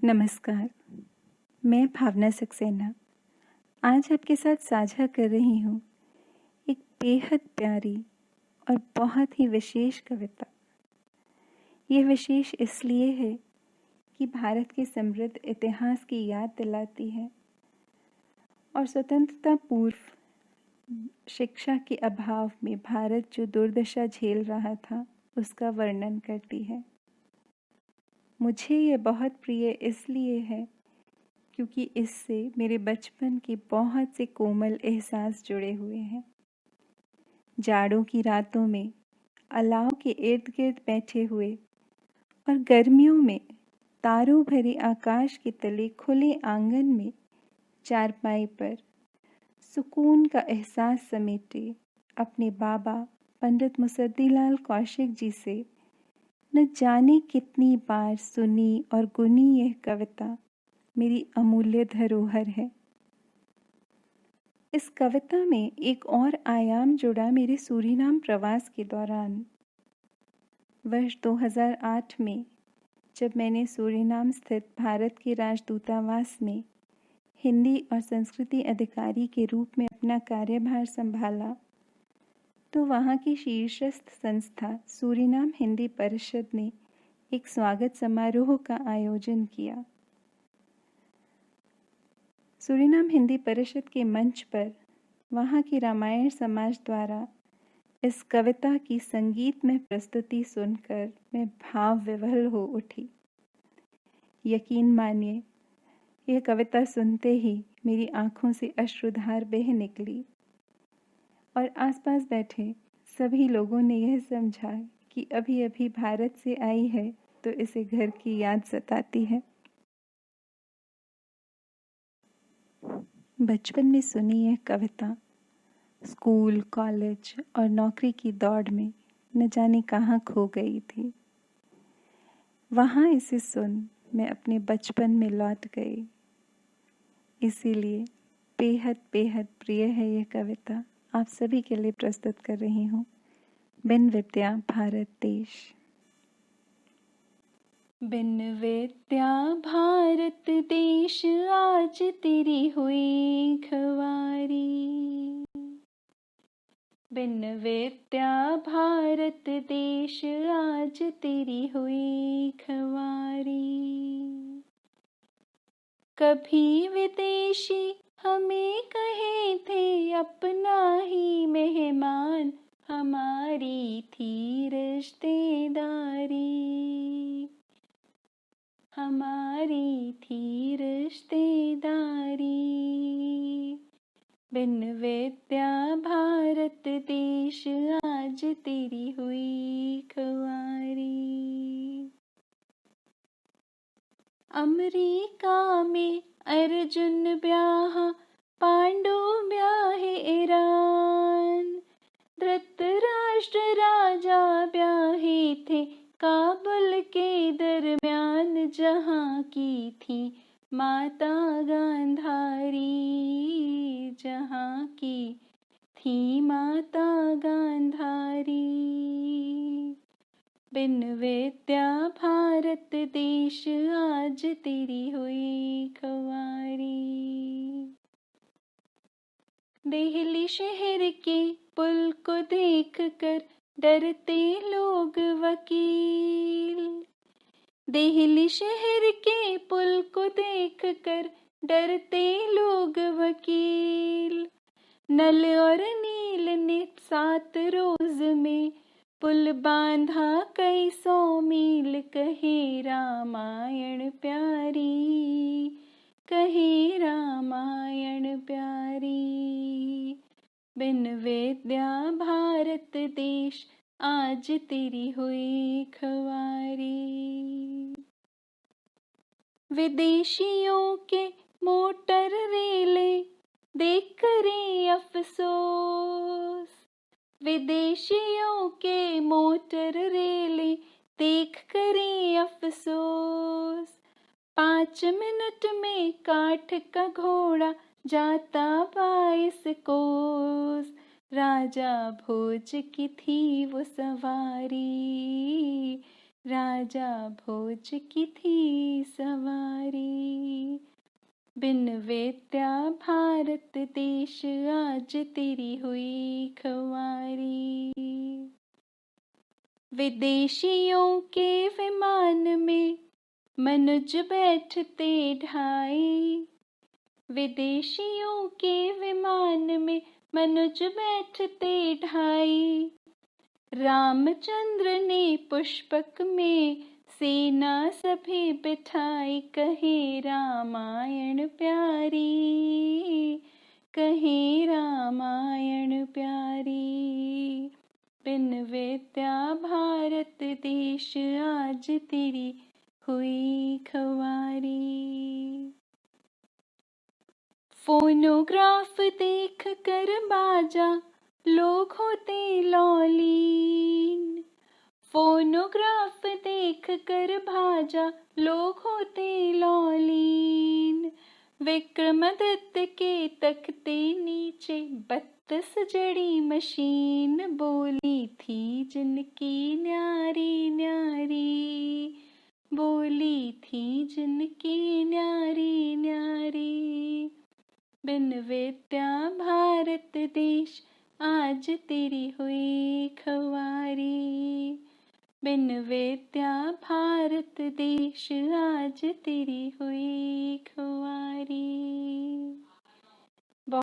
नमस्कार, मैं भावना सक्सेना आज आपके साथ साझा कर रही हूँ एक बेहद प्यारी और बहुत ही विशेष कविता। यह विशेष इसलिए है कि भारत के समृद्ध इतिहास की याद दिलाती है और स्वतंत्रता पूर्व शिक्षा के अभाव में भारत जो दुर्दशा झेल रहा था उसका वर्णन करती है। मुझे ये बहुत प्रिय इसलिए है क्योंकि इससे मेरे बचपन के बहुत से कोमल एहसास जुड़े हुए हैं। जाड़ों की रातों में अलाव के इर्द गिर्द बैठे हुए और गर्मियों में तारों भरे आकाश के तले खुले आंगन में चारपाई पर सुकून का एहसास समेटे अपने बाबा पंडित मुसद्दीलाल कौशिक जी से न जाने कितनी बार सुनी और गुनी यह कविता मेरी अमूल्य धरोहर है। इस कविता में एक और आयाम जुड़ा मेरे सूरीनाम प्रवास के दौरान। वर्ष 2008 में जब मैंने सूरीनाम स्थित भारत के राजदूतावास में हिंदी और संस्कृति अधिकारी के रूप में अपना कार्यभार संभाला तो वहाँ की शीर्षस्थ संस्था सूरीनाम हिंदी परिषद ने एक स्वागत समारोह का आयोजन किया। सूरीनाम हिंदी परिषद के मंच पर वहाँ की रामायण समाज द्वारा इस कविता की संगीत में प्रस्तुति सुनकर मैं भाव विह्वल हो उठी। यकीन मानिए, यह कविता सुनते ही मेरी आंखों से अश्रुधार बह निकली और आसपास बैठे सभी लोगों ने यह समझा कि अभी अभी भारत से आई है तो इसे घर की याद सताती है। बचपन में सुनी यह कविता स्कूल, कॉलेज और नौकरी की दौड़ में न जाने कहाँ खो गई थी। वहाँ इसे सुन मैं अपने बचपन में लौट गई। इसीलिए बेहद बेहद प्रिय है यह कविता। आप सभी के लिए प्रस्तुत कर रही हूँ। बिन विद्या भारत देश। बिन विद्या भारत देश आज तेरी हुई खवारी। बिन विद्या भारत देश आज तेरी हुई खवारी। कभी विदेशी हमें कहे थे अपना ही मेहमान, हमारी थी रिश्तेदारी, हमारी थी रिश्तेदारी। बिन विद्या भारत देश आज तेरी हुई खवारी। अमरीका में अर्जुन ब्याहा, पांडु ब्याहे ईरान। धृतराष्ट्र राजा ब्याहे थे काबुल के दरमियान, जहाँ की थी माता गांधारी, जहाँ की थी माता गांधारी। बिन विद्या भारत देश आज तेरी हुई खवारी। दिल्ली शहर के पुल को देख कर डरते लोग वकील। दिल्ली शहर के पुल को देख कर डरते लोग वकील। नल और नील ने 7 रोज में पुल बांधा कई 100 मील। कहे रामायण प्यारी, कहे रामायण प्यारी। बिन विद्या भारत देश आज तेरी हुई खवारी। विदेशियों के मोटर रेले देख करे अफसोस। विदेशियों के मोटर रेले देख करे अफसोस। 5 मिनट में काठ का घोड़ा जाता 22 कोस। राजा भोज की थी वो सवारी, राजा भोज की थी सवारी। बिन विद्या भारत देश आज तेरी हुई खुआरी। विदेशियों के विमान में मनुज बैठते ढाई। विदेशियों के विमान में मनुज बैठते ढाई। रामचंद्र ने पुष्पक में सेना सभी बिठाई। कहे रामायण प्यारी, कहे रामायण प्यारी। बिन विद्या भारत देश आज तेरी हुई खुआरी। फोनोग्राफ देख कर बाजा लोग होते लौलीन। फोनोग्राफ देख कर भाजा लोग होते लौलीन। विक्रमादित्य के तख्ते नीचे 32 जड़ी मशीन। बोली थी जिनकी न्यारी न्यारी, बोली थी जिनकी न्यारी न्यारी। बिन विद्या भारत देश आज तेरी हुई खुआरी। बिन विद्या भारत देश आज तेरी हुई खुआरी।